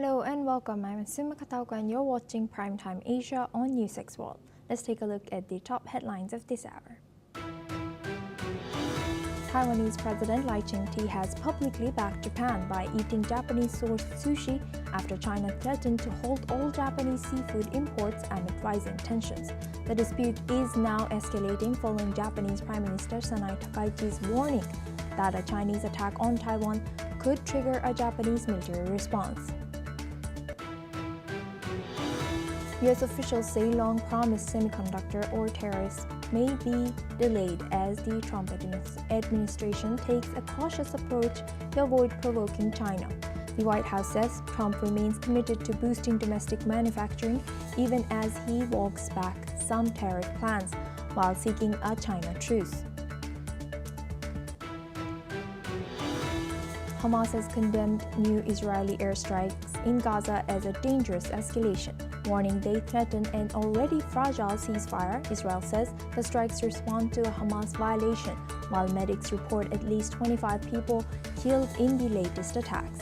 Hello and welcome. I'm Suma Katauka and you're watching Primetime Asia on NewsX World. Let's take a look at the top headlines of this hour. Taiwanese President Lai Ching-te has publicly backed Japan by eating Japanese-sourced sushi after China threatened to halt all Japanese seafood imports amid rising tensions. The dispute is now escalating following Japanese Prime Minister Sanai Takaichi's warning that a Chinese attack on Taiwan could trigger a Japanese military response. U.S. officials say long-promised semiconductor or tariffs may be delayed as the Trump administration takes a cautious approach to avoid provoking China. The White House says Trump remains committed to boosting domestic manufacturing even as he walks back some tariff plans while seeking a China truce. Hamas has condemned new Israeli airstrikes in Gaza as a dangerous escalation, warning they threaten an already fragile ceasefire. Israel says the strikes respond to a Hamas violation, while medics report at least 25 people killed in the latest attacks.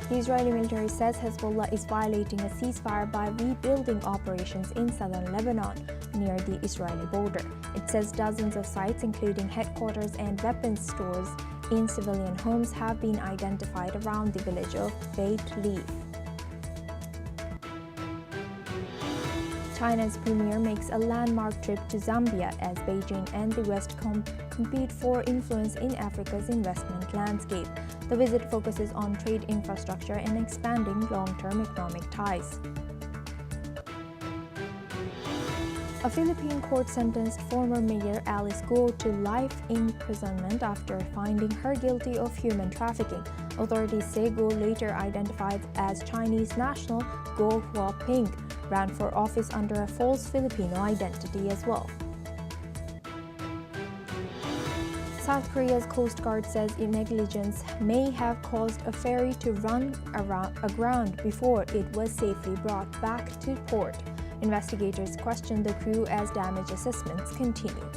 The Israeli military says Hezbollah is violating a ceasefire by rebuilding operations in southern Lebanon near the Israeli border. It says dozens of sites, including headquarters and weapons stores in civilian homes, have been identified around the village of Beit Leaf. China's premier makes a landmark trip to Zambia as Beijing and the West compete for influence in Africa's investment landscape. The visit focuses on trade infrastructure and expanding long-term economic ties. A Philippine court sentenced former Mayor Alice Guo to life imprisonment after finding her guilty of human trafficking. Authorities say Guo, later identified as Chinese national Guo Huaping, ran for office under a false Filipino identity as well. South Korea's Coast Guard says negligence may have caused a ferry to run aground before it was safely brought back to port. Investigators question the crew as damage assessments continue.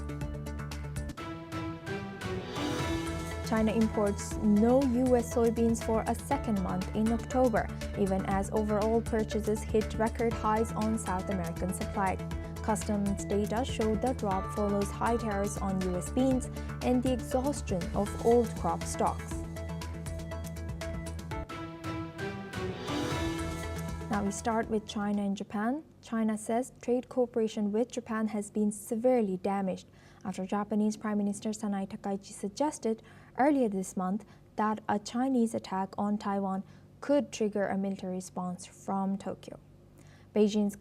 China imports no U.S. soybeans for a second month in October, even as overall purchases hit record highs on South American supply. Customs data showed the drop follows high tariffs on U.S. beans and the exhaustion of old crop stocks. Now we start with China and Japan. China says trade cooperation with Japan has been severely damaged after Japanese Prime Minister Sanai Takaichi suggested earlier this month that a Chinese attack on Taiwan could trigger a military response from Tokyo. Beijing's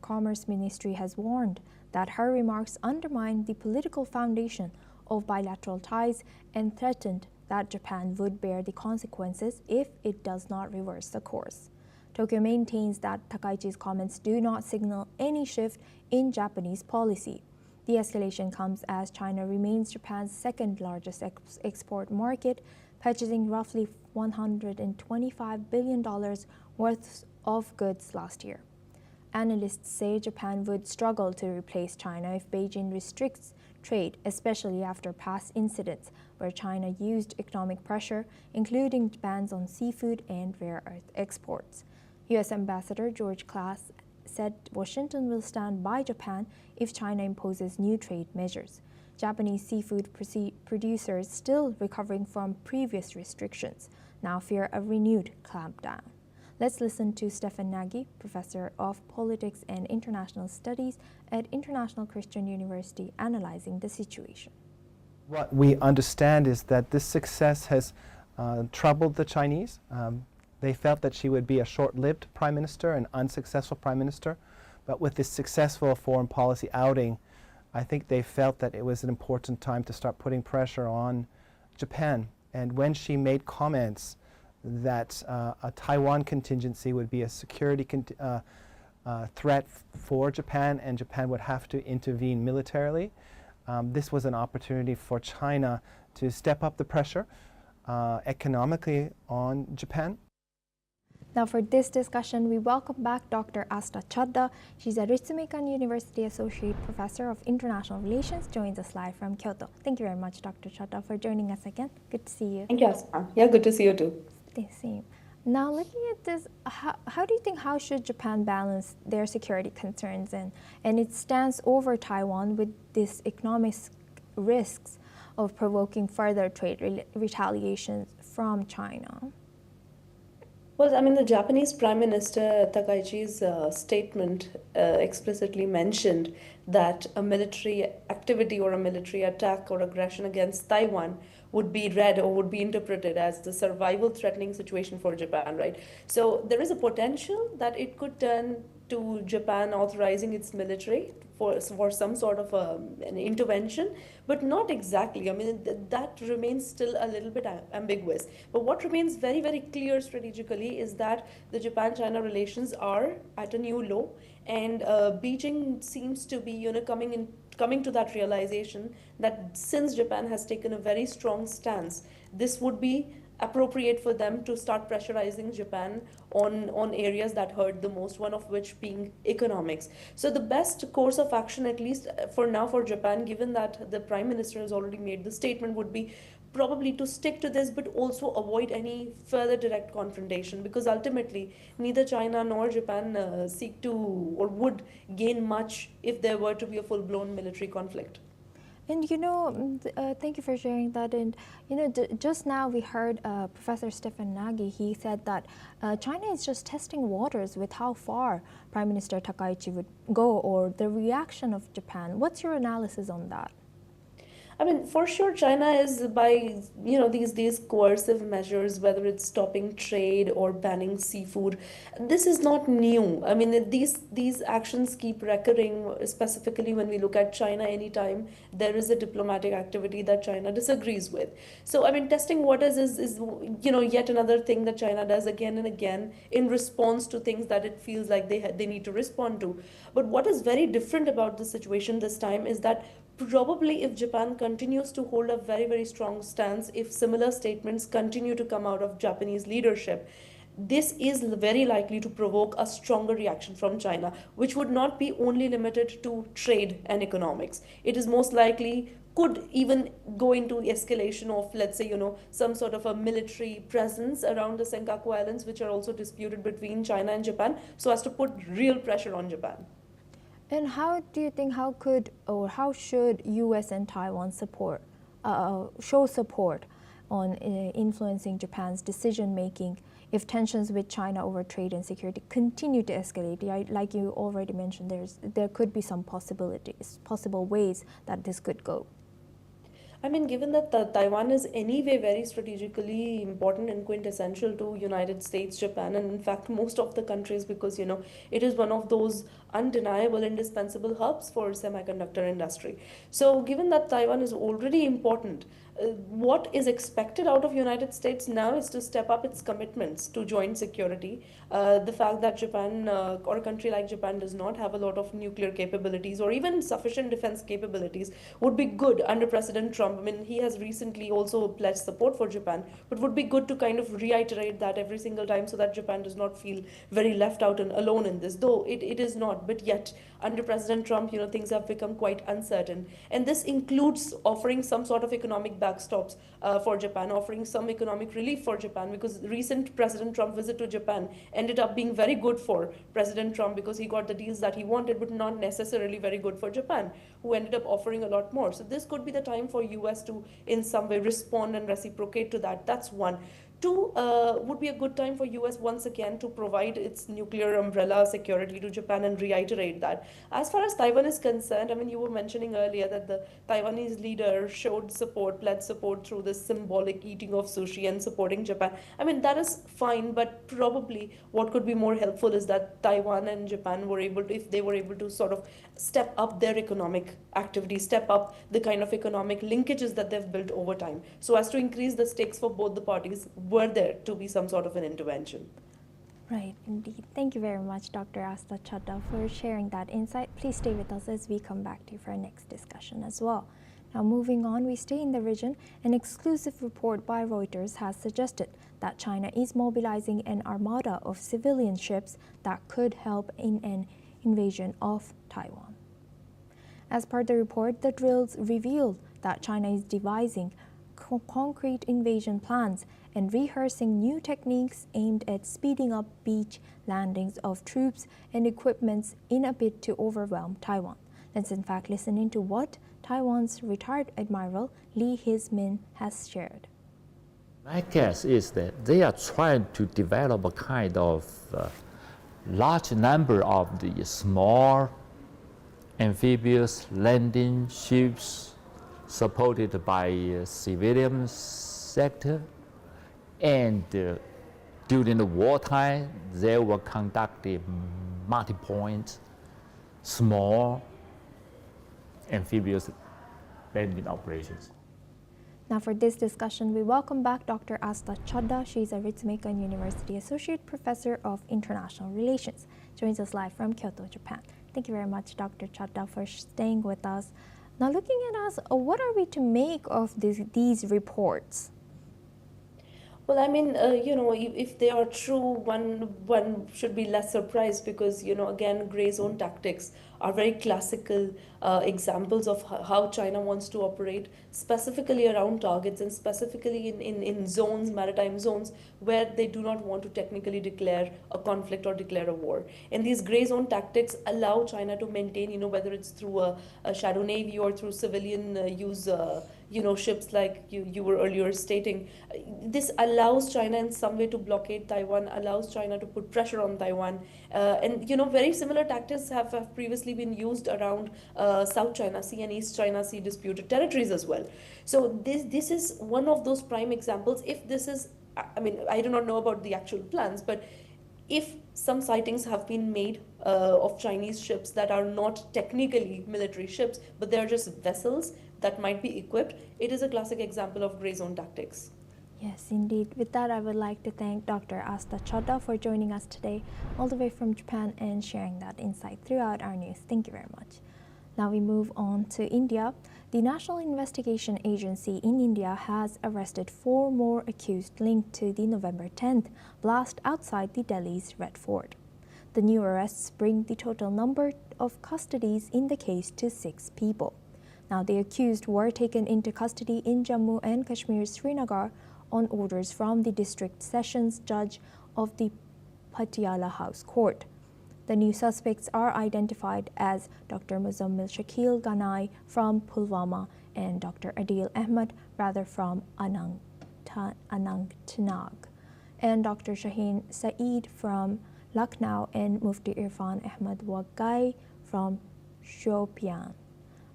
Commerce Ministry has warned that her remarks undermine the political foundation of bilateral ties and threatened that Japan would bear the consequences if it does not reverse the course. Tokyo maintains that Takaichi's comments do not signal any shift in Japanese policy. The escalation comes as China remains Japan's second largest export market, purchasing roughly $125 billion worth of goods last year. Analysts say Japan would struggle to replace China if Beijing restricts trade, especially after past incidents where China used economic pressure, including bans on seafood and rare earth exports. U.S. Ambassador George Class said Washington will stand by Japan if China imposes new trade measures. Japanese seafood producers, still recovering from previous restrictions, now fear a renewed clampdown. Let's listen to Stefan Nagy, Professor of Politics and International Studies at International Christian University, analyzing the situation. What we understand is that this success has troubled the Chinese. They felt that she would be a short-lived prime minister, an unsuccessful prime minister. But with this successful foreign policy outing, I think they felt that it was an important time to start putting pressure on Japan. And when she made comments that a Taiwan contingency would be a security threat for Japan and Japan would have to intervene militarily, this was an opportunity for China to step up the pressure economically on Japan. Now for this discussion, we welcome back Dr. Asta Chadda. She's a Ritsumeikan University Associate Professor of International Relations, joins us live from Kyoto. Thank you very much, Dr. Chadda, for joining us again. Good to see you. Thank you, Asma. Yeah, good to see you too. Same. Now looking at this, how do you think, how should Japan balance their security concerns and its stance over Taiwan with these economic risks of provoking further trade retaliations from China? Well, I mean, the Japanese Prime Minister Takaichi's statement explicitly mentioned that a military activity or a military attack or aggression against Taiwan would be read or would be interpreted as the survival threatening situation for Japan, right? So there is a potential that it could turn to Japan authorizing its military for some sort of an intervention, but not exactly. I mean, that remains still a little bit ambiguous. But what remains very, very clear strategically is that the Japan-China relations are at a new low, and Beijing seems to be, coming to that realization that since Japan has taken a very strong stance, this would be appropriate for them to start pressurizing Japan on areas that hurt the most, one of which being economics. So the best course of action, at least for now for Japan, given that the Prime Minister has already made the statement, would be probably to stick to this, but also avoid any further direct confrontation, because ultimately neither China nor Japan seek to or would gain much if there were to be a full-blown military conflict. And thank you for sharing that. And just now we heard Professor Stephen Nagy. He said that China is just testing waters with how far Prime Minister Takaichi would go, or the reaction of Japan. What's your analysis on that? I mean, for sure, China is by, these coercive measures, whether it's stopping trade or banning seafood, this is not new. I mean, these actions keep recurring, specifically when we look at China anytime there is a diplomatic activity that China disagrees with. So, I mean, testing waters is yet another thing that China does again and again in response to things that it feels like they need to respond to. But what is very different about the situation this time is that probably if Japan continues to hold a very, very strong stance, if similar statements continue to come out of Japanese leadership, this is very likely to provoke a stronger reaction from China, which would not be only limited to trade and economics. It is most likely could even go into escalation of, let's say, some sort of a military presence around the Senkaku Islands, which are also disputed between China and Japan, so as to put real pressure on Japan. And how do you think, how should U.S. and Taiwan show support on influencing Japan's decision-making if tensions with China over trade and security continue to escalate? Like you already mentioned, there could be some possible ways that this could go. I mean, given that Taiwan is anyway very strategically important and quintessential to United States, Japan, and in fact most of the countries, because it is one of those undeniable, indispensable hubs for semiconductor industry. So given that Taiwan is already important, what is expected out of United States now is to step up its commitments to joint security. The fact that Japan or a country like Japan does not have a lot of nuclear capabilities or even sufficient defense capabilities would be good under President Trump. I mean, he has recently also pledged support for Japan, but would be good to kind of reiterate that every single time so that Japan does not feel very left out and alone in this, though it is not. But yet, under President Trump, things have become quite uncertain. And this includes offering some sort of economic backstops for Japan, offering some economic relief for Japan, because recent President Trump visit to Japan ended up being very good for President Trump because he got the deals that he wanted, but not necessarily very good for Japan, who ended up offering a lot more. So this could be the time for US to in some way respond and reciprocate to that. That's one. Two, would be a good time for US once again to provide its nuclear umbrella security to Japan and reiterate that. As far as Taiwan is concerned, I mean, you were mentioning earlier that the Taiwanese leader showed support, pledged support through this symbolic eating of sushi and supporting Japan. I mean, that is fine, but probably what could be more helpful is that Taiwan and Japan were able to, if they were able to sort of step up their economic activity, step up the kind of economic linkages that they've built over time, so as to increase the stakes for both the parties, were there to be some sort of an intervention. Right, indeed. Thank you very much, Dr. Asta Chadda, for sharing that insight. Please stay with us as we come back to you for our next discussion as well. Now, moving on, we stay in the region. An exclusive report by Reuters has suggested that China is mobilizing an armada of civilian ships that could help in an invasion of Taiwan. As per the report, the drills revealed that China is devising concrete invasion plans and rehearsing new techniques aimed at speeding up beach landings of troops and equipments in a bid to overwhelm Taiwan. Let's in fact listen into what Taiwan's retired Admiral Lee His-min has shared. My guess is that they are trying to develop a kind of large number of the small amphibious landing ships supported by civilian sector, and during the wartime they will conduct the multi-point small amphibious landing operations. Now for this discussion, we welcome back Dr. Asta Chadda. She's a Ritsumeikan University Associate Professor of International Relations. Joins us live from Kyoto, Japan. Thank you very much, Dr. Chadda, for staying with us. Now looking at us, what are we to make of these reports? Well, I mean, if they are true, one should be less surprised because, again, gray zone tactics are very classical examples of how China wants to operate, specifically around targets and specifically in zones, maritime zones, where they do not want to technically declare a conflict or declare a war. And these gray zone tactics allow China to maintain, whether it's through a shadow navy or through civilian use, ships like you were earlier stating. This allows China in some way to blockade Taiwan, allows China to put pressure on Taiwan. And very similar tactics have previously been used around South China Sea and East China Sea disputed territories as well. So this is one of those prime examples. If this is, I do not know about the actual plans, but if some sightings have been made of Chinese ships that are not technically military ships, but they're just vessels that might be equipped, it is a classic example of gray zone tactics. Yes, indeed. With that, I would like to thank Dr. Asta Chadda for joining us today, all the way from Japan, and sharing that insight throughout our news. Thank you very much. Now we move on to India. The National Investigation Agency in India has arrested 4 more accused linked to the November 10th blast outside the Delhi's Red Fort. The new arrests bring the total number of custodies in the case to 6 people. Now, the accused were taken into custody in Jammu and Kashmir, Srinagar, on orders from the District Sessions Judge of the Patiala House Court. The new suspects are identified as Dr. Muzammil Shakil Ganai from Pulwama and Dr. Adil Ahmed, from Anantnag, and Dr. Shaheen Saeed from Lucknow and Mufti Irfan Ahmed Wagai from Shopian.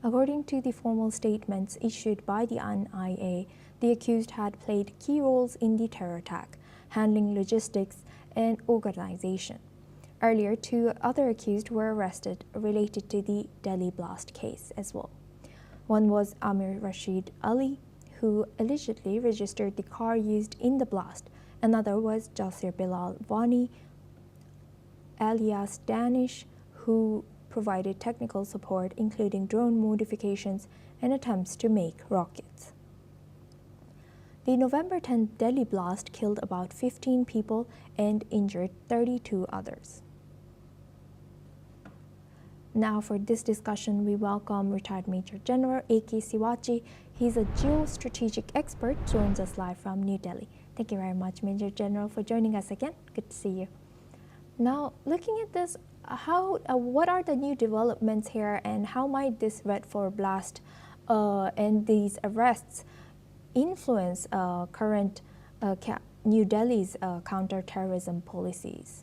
According to the formal statements issued by the NIA, the accused had played key roles in the terror attack, handling logistics and organization. Earlier, 2 other accused were arrested related to the Delhi blast case as well. One was Amir Rashid Ali, who allegedly registered the car used in the blast. Another was Jasir Bilal Vani, alias Danish, who provided technical support, including drone modifications and attempts to make rockets. The November 10th Delhi blast killed about 15 people and injured 32 others. Now for this discussion, we welcome retired Major General A.K. Siwachi. He's a geostrategic expert, joins us live from New Delhi. Thank you very much, Major General, for joining us again. Good to see you. Now, looking at this, what are the new developments here, and how might this Red Fort blast and these arrests influence current New Delhi's counter-terrorism policies?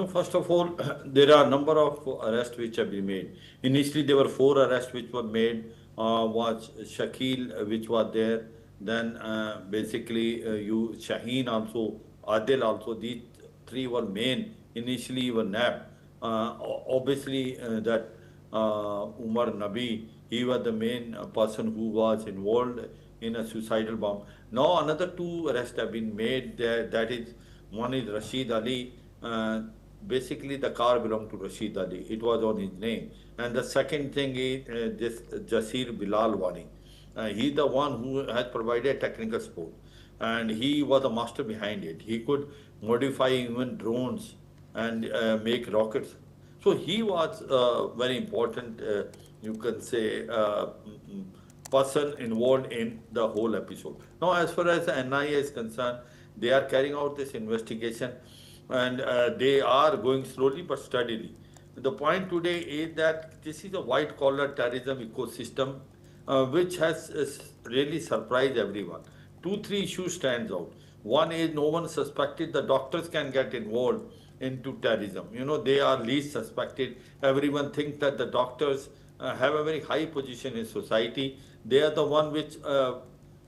First of all, there are a number of arrests which have been made. Initially, there were 4 arrests which were made. Was Shakil, which was there. Then Shaheen also, Adil also. These 3 were main. Initially, were nabbed. Obviously, that Umar Nabi, he was the main person who was involved in a suicidal bomb. Now, another 2 arrests have been made. That is, one is Rashid Ali. basically the car belonged to Rashid Ali. It was on his name. And the second thing is this Jasir Bilal Wani. He's the one who has provided technical support. And he was the master behind it. He could modify even drones and make rockets. So he was very important, you can say, person involved in the whole episode. Now, as far as the NIA is concerned, they are carrying out this investigation and they are going slowly but steadily. The point today is that this is a white collar terrorism ecosystem which has really surprised everyone. Two, three issues stands out. One is no one suspected the doctors can get involved into terrorism. You know, they are least suspected. Everyone thinks that the doctors have a very high position in society. They are the one which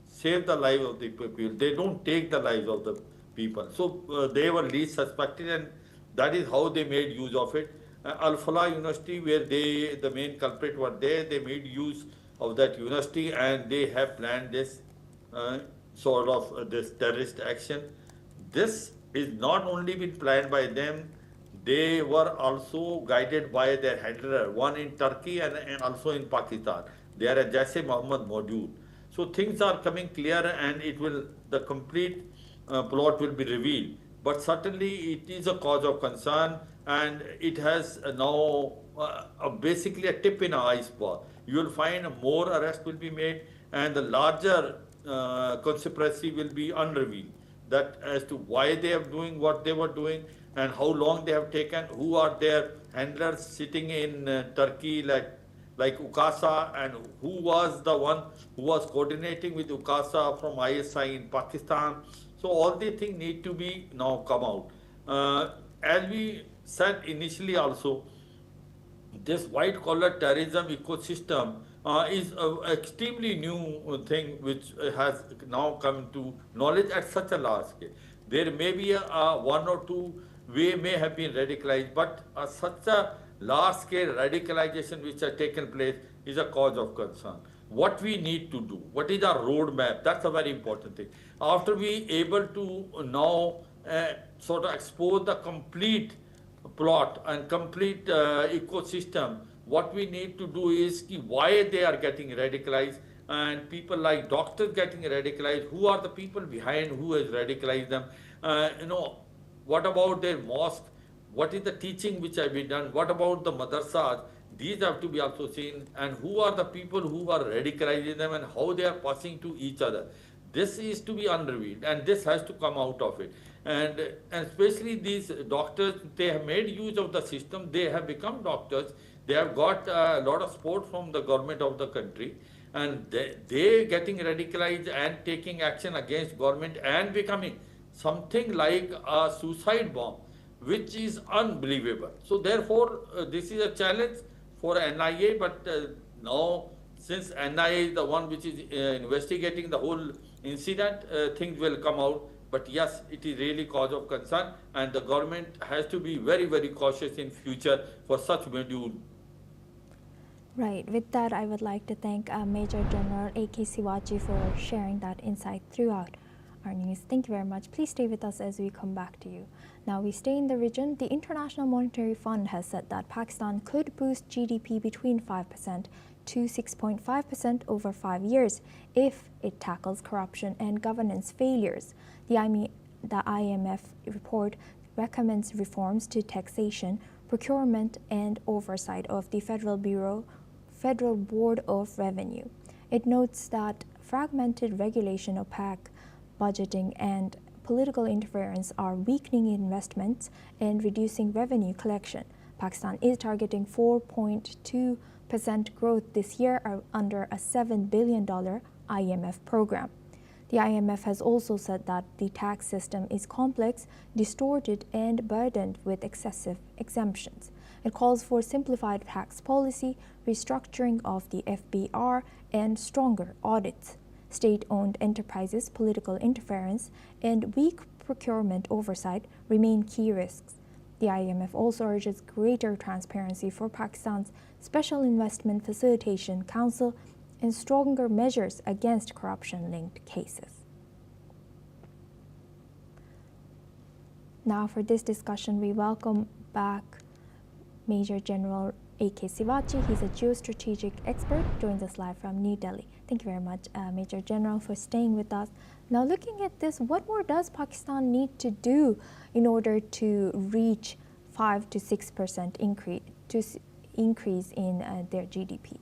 save the lives of the people. They don't take the lives of the people. So they were least suspected, and that is how they made use of it. Al Falah University, where the main culprit were there, they made use of that university, and they have planned this sort of this terrorist action. This is not only been planned by them, they were also guided by their handler, one in Turkey and also in Pakistan. They are a Jaise Muhammad module. So things are coming clear, and the complete plot will be revealed. But certainly it is a cause of concern, and it has now basically a tip in an iceberg. You will find more arrests will be made, and the larger conspiracy will be unrevealed. That as to why they are doing what they were doing and how long they have taken, who are their handlers sitting in Turkey like Ukasa, and who was the one who was coordinating with Ukasa from ISI in Pakistan. So all these things need to be now come out. As we said initially also, this white collar terrorism ecosystem is an extremely new thing which has now come to knowledge at such a large scale. There may be one or two may have been radicalized, but such a large scale radicalization which has taken place is a cause of concern. What we need to do, what is our roadmap, that's a very important thing. After we able to now sort of expose the complete plot and complete ecosystem, what we need to do is why they are getting radicalized, and people like doctors getting radicalized, who are the people behind who has radicalized them, what about their mosque, what is the teaching which have been done, what about the madrasas, these have to be also seen, and who are the people who are radicalizing them and how they are passing to each other. This is to be unrevealed, and this has to come out of it. And especially these doctors, they have made use of the system, they have become doctors, they have got a lot of support from the government of the country, and they getting radicalized and taking action against government and becoming something like a suicide bomb, which is unbelievable. So therefore, this is a challenge for NIA, but now since NIA is the one which is investigating the whole incident, things will come out. But yes, it is really cause of concern, and the government has to be very, very cautious in future for such module. Right. With that, I would like to thank Major General A.K. Siwaji for sharing that insight throughout our news. Thank you very much. Please stay with us as we come back to you. Now we stay in the region. The International Monetary Fund has said that Pakistan could boost GDP between 5% to 6.5% over 5 years if it tackles corruption and governance failures. The IMF report recommends reforms to taxation, procurement, and oversight of the Federal Board of Revenue. It notes that fragmented regulation, opaque budgeting, and political interference are weakening investments and reducing revenue collection. Pakistan is targeting 4.2% growth this year under a $7 billion IMF program. The IMF has also said that the tax system is complex, distorted, and burdened with excessive exemptions. It calls for simplified tax policy, restructuring of the FBR, and stronger audits. State-owned enterprises, political interference, and weak procurement oversight remain key risks. The IMF also urges greater transparency for Pakistan's Special Investment Facilitation Council and stronger measures against corruption-linked cases. Now for this discussion, we welcome back Major General A.K. Sivachi. He's a geostrategic expert, joins us live from New Delhi. Thank you very much, Major General, for staying with us. Now, looking at this, what more does Pakistan need to do in order to reach 5 to 6% increase in their GDP?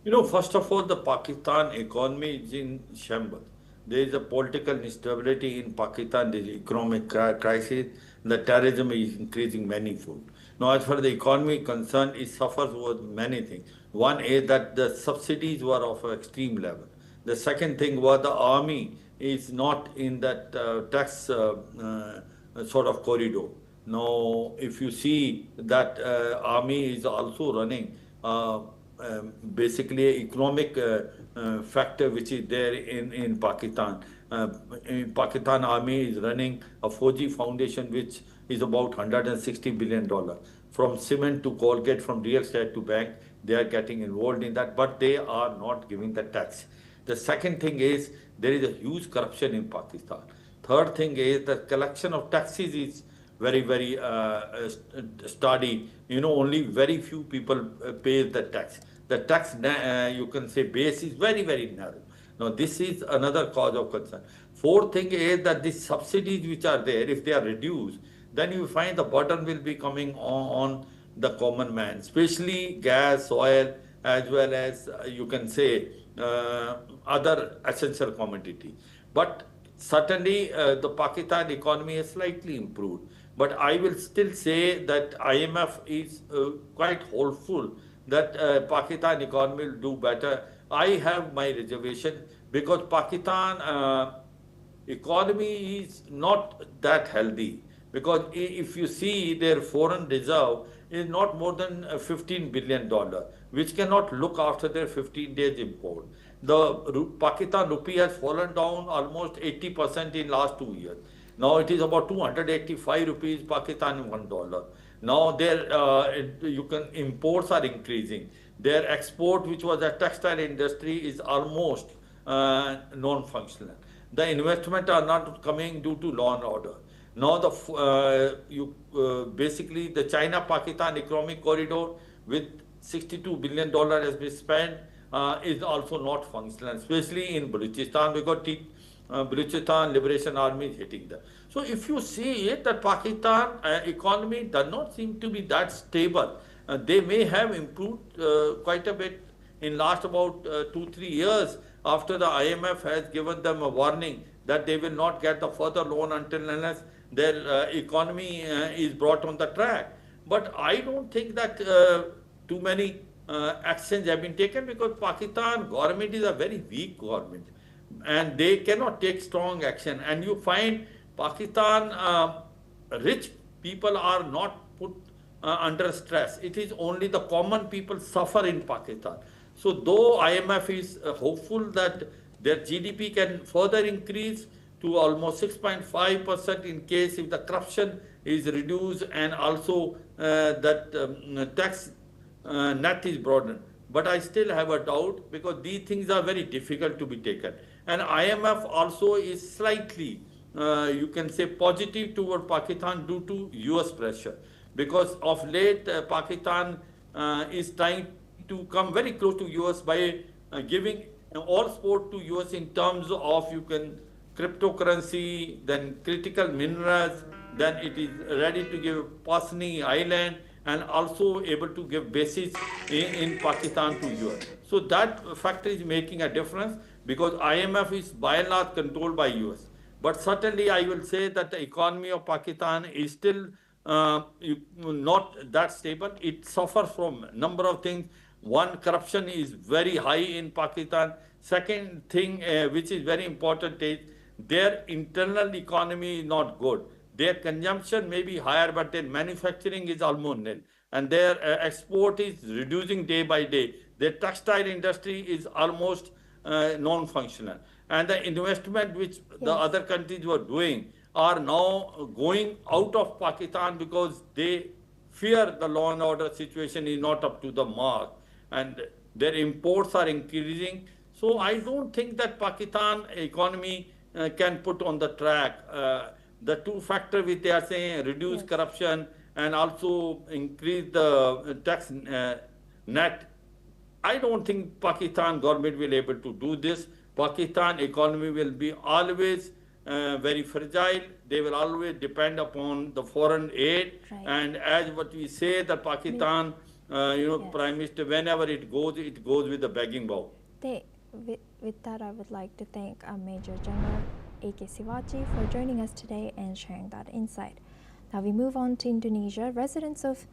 You know, first of all, the Pakistan economy is in shambles. There is a political instability in Pakistan, there is economic crisis, the terrorism is increasing manifold. Now, as far as the economy is concerned, it suffers with many things. One is that the subsidies were of an extreme level. The second thing was the army is not in that tax sort of corridor. Now, if you see that army is also running basically an economic factor which is there in Pakistan. In Pakistan, army is running a Fauji foundation which is about $160 billion. From cement to Colgate, from real estate to bank, they are getting involved in that, but they are not giving the tax. The second thing is there is a huge corruption in Pakistan. Third thing is the collection of taxes is very, very sturdy. You know, only very few people pay the tax. The tax, you can say, base is very, very narrow. Now, this is another cause of concern. Fourth thing is that these subsidies which are there, if they are reduced, then you find the burden will be coming on the common man, especially gas, oil, as well as you can say other essential commodity. But certainly the Pakistan economy has slightly improved. But I will still say that IMF is quite hopeful that Pakistan economy will do better. I have my reservation because Pakistan economy is not that healthy. Because if you see their foreign reserve is not more than $15 billion, which cannot look after their 15 days import. The Pakistan rupee has fallen down almost 80% in last 2 years. Now it is about 285 rupees Pakistan $1. Now their imports are increasing. Their export, which was a textile industry, is almost non-functional. The investment are not coming due to law and order. Now basically the China-Pakistan economic corridor with $62 billion has been spent is also not functional, especially in Balochistan because Balochistan Liberation Army is hitting them. So if you see it, that Pakistan economy does not seem to be that stable. They may have improved quite a bit in last about 2-3 years after the IMF has given them a warning that they will not get the further loan until unless their economy is brought on the track. But I don't think that too many actions have been taken because Pakistan government is a very weak government and they cannot take strong action. And you find Pakistan rich people are not put under stress. It is only the common people suffer in Pakistan. So though IMF is hopeful that their GDP can further increase to almost 6.5% in case if the corruption is reduced and also that tax net is broadened. But I still have a doubt because these things are very difficult to be taken. And IMF also is slightly, you can say, positive toward Pakistan due to US pressure. Because of late, Pakistan is trying to come very close to US by giving all support to US in terms of cryptocurrency, then critical minerals, then it is ready to give Pasni Island and also able to give bases in Pakistan to US. So that factor is making a difference because IMF is by and large controlled by US. But certainly I will say that the economy of Pakistan is still not that stable. It suffers from a number of things. One, corruption is very high in Pakistan. Second thing, which is very important, is their internal economy is not good. Their consumption may be higher, but their manufacturing is almost nil. And their export is reducing day by day. Their textile industry is almost non-functional. And the investment which the other countries were doing are now going out of Pakistan because they fear the law and order situation is not up to the mark. And their imports are increasing. So I don't think that Pakistan economy can put on the track. The two factors which they are saying, reduce corruption and also increase the tax net. I don't think Pakistan government will able to do this. Pakistan economy will be always very fragile. They will always depend upon the foreign aid. Right. And as what we say, that Pakistan, Yes. Prime Minister, whenever it goes with the begging bowl. With that, I would like to thank Major General A.K. Sivaji for joining us today and sharing that insight. Now we move on to Indonesia. Residents of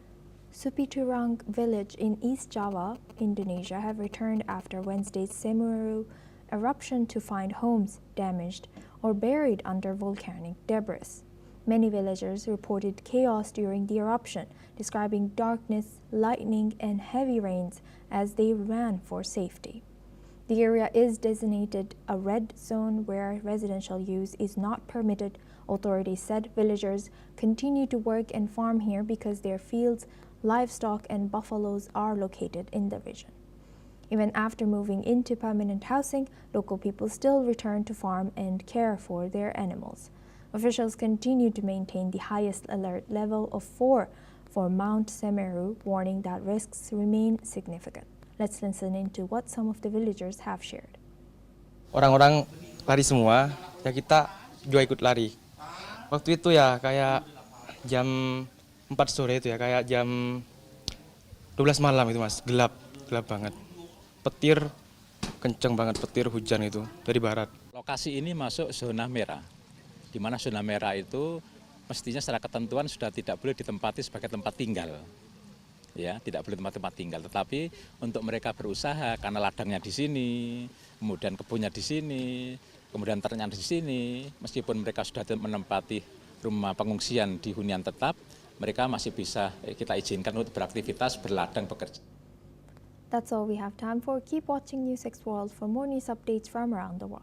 Supiturang village in East Java, Indonesia, have returned after Wednesday's Semeru eruption to find homes damaged or buried under volcanic debris. Many villagers reported chaos during the eruption, describing darkness, lightning, and heavy rains as they ran for safety. The area is designated a red zone where residential use is not permitted. Authorities said villagers continue to work and farm here because their fields, livestock, and buffaloes are located in the region. Even after moving into permanent housing, local people still return to farm and care for their animals. Officials continue to maintain the highest alert level of 4 for Mount Semeru, warning that risks remain significant. Let's listen into what some of the villagers have shared. Orang-orang lari semua, ya kita juga ikut lari. Waktu itu ya kayak jam 4 sore itu ya, kayak jam 12 malam itu Mas, gelap banget. Petir kenceng banget, petir hujan itu dari barat. Lokasi ini masuk zona merah, di mana zona merah itu mestinya secara ketentuan sudah tidak boleh ditempati sebagai tempat tinggal. Ya, tidak boleh tempat tinggal. Tetapi untuk mereka berusaha karena ladangnya di sini, kemudian kebunnya di sini, kemudian ternak di sini, meskipun mereka sudah menempati rumah pengungsian di hunian tetap, mereka masih bisa kita izinkan untuk beraktivitas, berladang, bekerja. That's all we have time for. Keep watching NewsX World for more news updates from around the world.